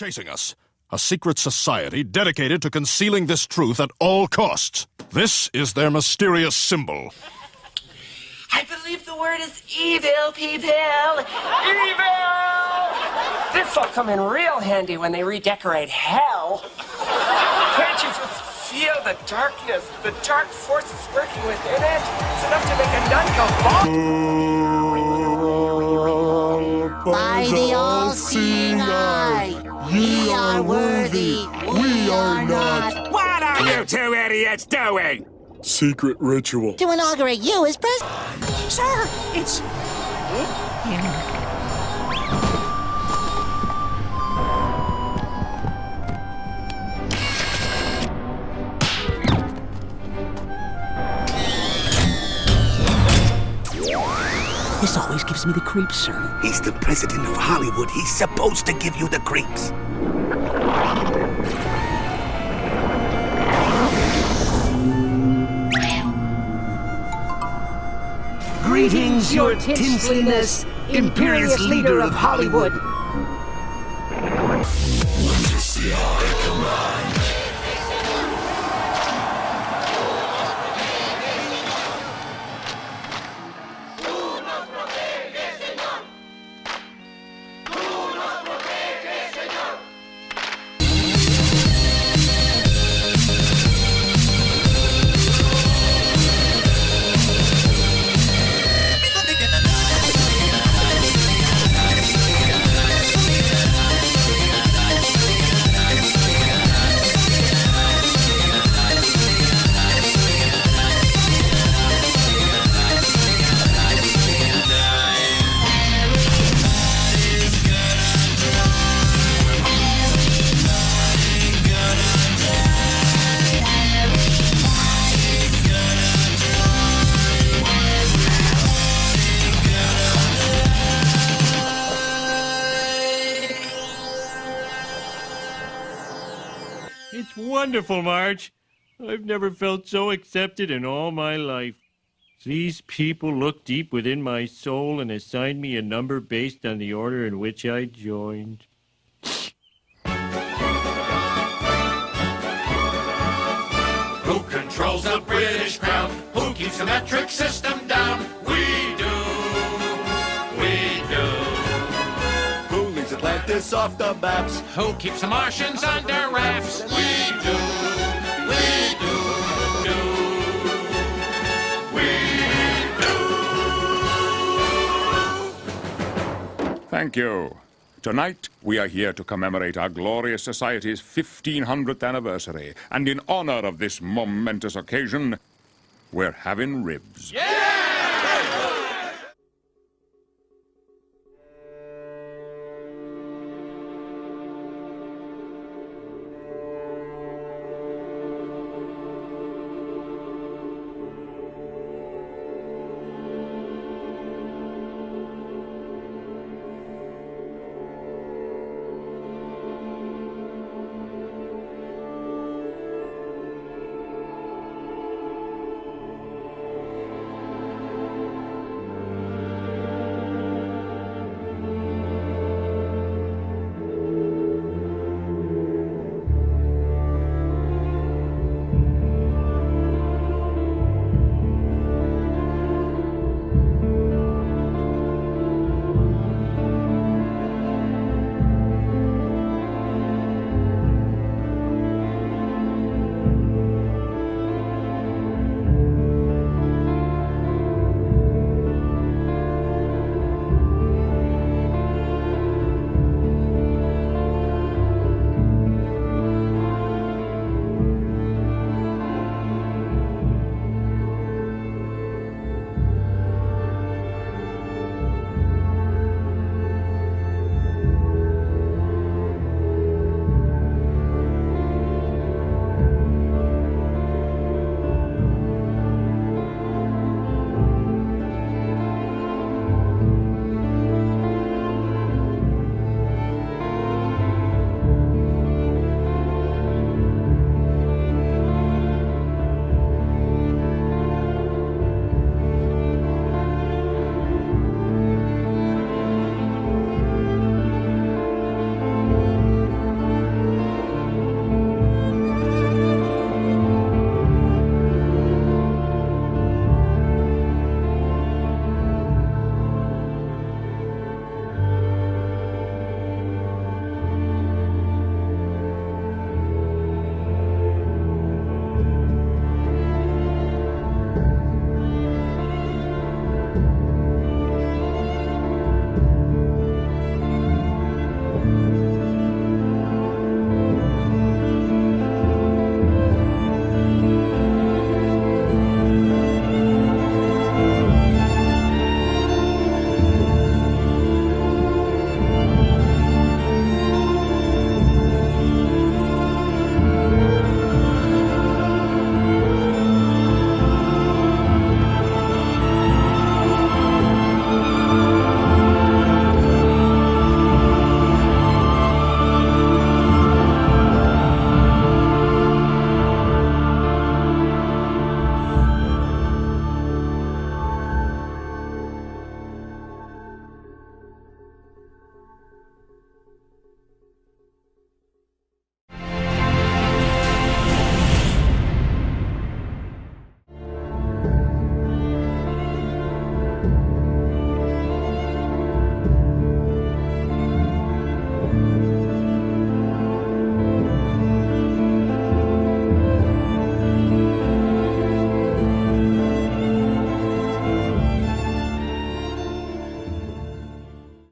chasing us. A secret society dedicated to concealing this truth at all costs. This is their mysterious symbol. I believe the word is evil, people. Evil! This'll come in real handy when they redecorate hell. Can't you just feel the darkness, the dark forces working within it? It's enough to make a nun go bonk. By the all-seeing eye, ye are worthy, we are not. What are you two idiots doing? Secret ritual. To inaugurate you as president. Sir, it's... This always gives me the creeps, sir. He's the president of Hollywood. He's supposed to give you the creeps. Greetings, your tinseliness, imperious leader of Hollywood. It's wonderful, Marge. I've never felt so accepted in all my life. These people looked deep within my soul and assigned me a number based on the order in which I joined. Who controls the British crown? Who keeps the metric system down? We do. We do. Who leaves Atlantis off the maps? Who keeps the Martians under wraps? We do. We do. Do. We do. Thank you. Tonight, we are here to commemorate our glorious society's 1500th anniversary. And in honor of this momentous occasion, we're having ribs. Yeah!